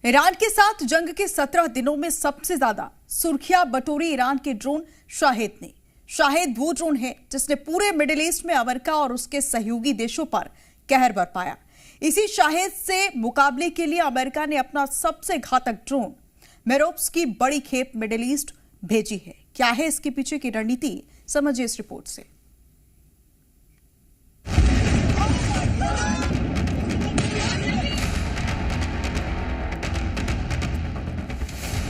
Iran के साथ जंग के 17 दिनों में सबसे ज्यादा सुर्खियां बटोरी ईरान के ड्रोन शाहेद ने। शाहेद वो ड्रोन है जिसने पूरे मिडिल ईस्ट में अमेरिका और उसके सहयोगी देशों पर कहर बरपाया। इसी शाहेद से मुकाबले के लिए अमेरिका ने अपना सबसे घातक ड्रोन मेरोप्स की बड़ी खेप मिडिल ईस्ट भेजी है। क्या है इसके पीछे की रणनीति, समझिए इस रिपोर्ट से।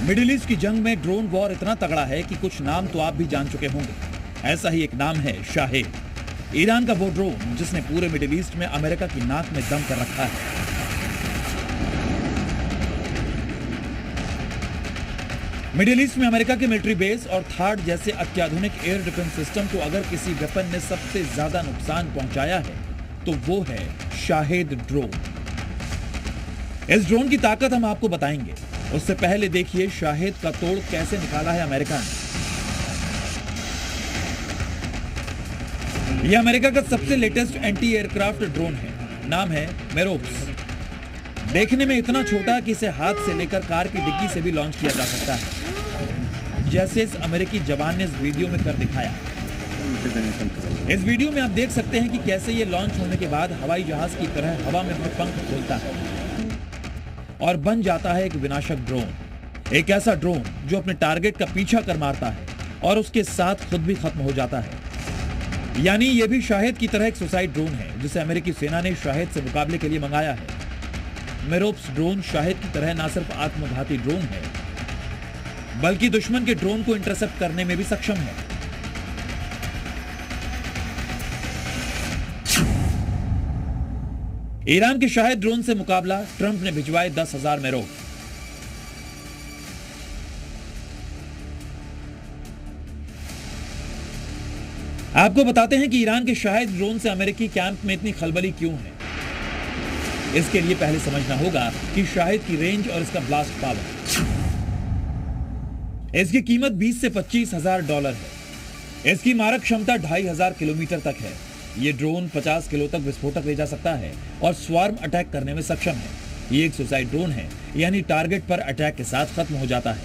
मिडिल ईस्ट की जंग में ड्रोन वॉर इतना तगड़ा है कि कुछ नाम तो आप भी जान चुके होंगे। ऐसा ही एक नाम है शाहेद, ईरान का वो ड्रोन जिसने पूरे मिडिल ईस्ट में अमेरिका की नाक में दम कर रखा है। मिडिल ईस्ट में अमेरिका के मिलिट्री बेस और थार्ड जैसे अत्याधुनिक एयर डिफेंस सिस्टम को अगर किसी वेपन ने सबसे ज्यादा नुकसान पहुंचाया है तो वो है शाहेद ड्रोन। इस ड्रोन की ताकत हम आपको बताएंगे, उससे पहले देखिए शाहेद का तोड़ कैसे निकाला है अमेरिका ने। यह अमेरिका का सबसे लेटेस्ट एंटी एयरक्राफ्ट ड्रोन है, नाम है मेरोप्स। देखने में इतना छोटा कि इसे हाथ से लेकर कार की डिग्गी से भी लॉन्च किया जा सकता है, जैसे इस अमेरिकी जवान ने इस वीडियो में कर दिखाया। इस वीडियो में आप देख सकते हैं कि कैसे ये लॉन्च होने के बाद हवाई जहाज की तरह हवा में अपने पंख खोलता है और बन जाता है एक विनाशक ड्रोन। एक ऐसा ड्रोन जो अपने टारगेट का पीछा कर मारता है और उसके साथ खुद भी खत्म हो जाता है। यानी यह भी शाहेद की तरह एक सुसाइड ड्रोन है जिसे अमेरिकी सेना ने शाहेद से मुकाबले के लिए मंगाया है। मेरोप्स ड्रोन शाहेद की तरह न सिर्फ आत्मघाती ड्रोन है बल्कि दुश्मन के ड्रोन को इंटरसेप्ट करने में भी सक्षम है। ईरान के शाहेद ड्रोन से मुकाबला, ट्रंप ने भिजवाए 10,000 मेरोप। आपको बताते हैं कि ईरान के शाहेद ड्रोन से अमेरिकी कैंप में इतनी खलबली क्यों है। इसके लिए पहले समझना होगा कि शाहेद की रेंज और इसका ब्लास्ट पावर। इसकी कीमत 20 से $25,000 है। इसकी मारक क्षमता 2,500 किलोमीटर तक है। ये ड्रोन 50 किलो तक विस्फोटक ले जा सकता है और स्वार्म अटैक करने में सक्षम है। ये एक सुसाइड ड्रोन है, यानी टारगेट पर अटैक के साथ खत्म हो जाता है।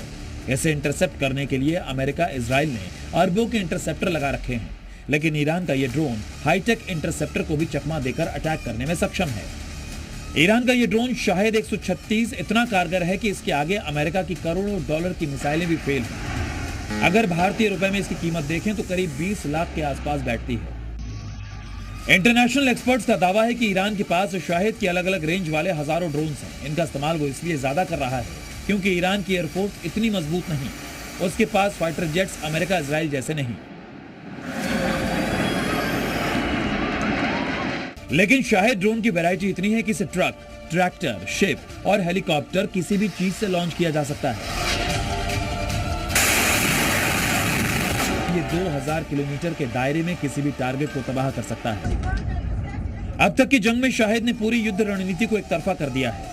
इसे इंटरसेप्ट करने के लिए अमेरिका, इजराइल ने अरबों के इंटरसेप्टर लगा रखे हैं, लेकिन ईरान का ये ड्रोन हाईटेक इंटरसेप्टर को भी चकमा देकर अटैक करने में सक्षम है। ईरान का ये ड्रोन शाहेद 136 इतना कारगर है कि इसके आगे अमेरिका की करोड़ों डॉलर की मिसाइलें भी फेल हैं। अगर भारतीय रुपए में इसकी कीमत देखें तो करीब 20 लाख के आसपास बैठती है। इंटरनेशनल एक्सपर्ट्स का दावा है कि ईरान के पास शाहेद की अलग अलग रेंज वाले हजारों ड्रोन्स हैं। इनका इस्तेमाल वो इसलिए ज्यादा कर रहा है क्योंकि ईरान की एयरफोर्स इतनी मजबूत नहीं, उसके पास फाइटर जेट्स अमेरिका, इजराइल जैसे नहीं। लेकिन शाहेद ड्रोन की वैरायटी इतनी है कि इसे ट्रक, ट्रैक्टर, शिप और हेलीकॉप्टर किसी भी चीज से लॉन्च किया जा सकता है। ये 2000 किलोमीटर के दायरे में किसी भी टारगेट को तबाह कर सकता है। अब तक की जंग में शाहेद ने पूरी युद्ध रणनीति को एक तरफा कर दिया है।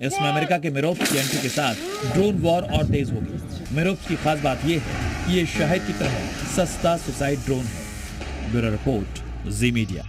इसमें अमेरिका के मेरोप्स की एंट्री के साथ ड्रोन वॉर और तेज होगी। मेरोप्स की खास बात यह है कि यह शाहेद की तरह सस्ता सुसाइड ड्रोन है। ब्यूरो रिपोर्ट, जी मीडिया।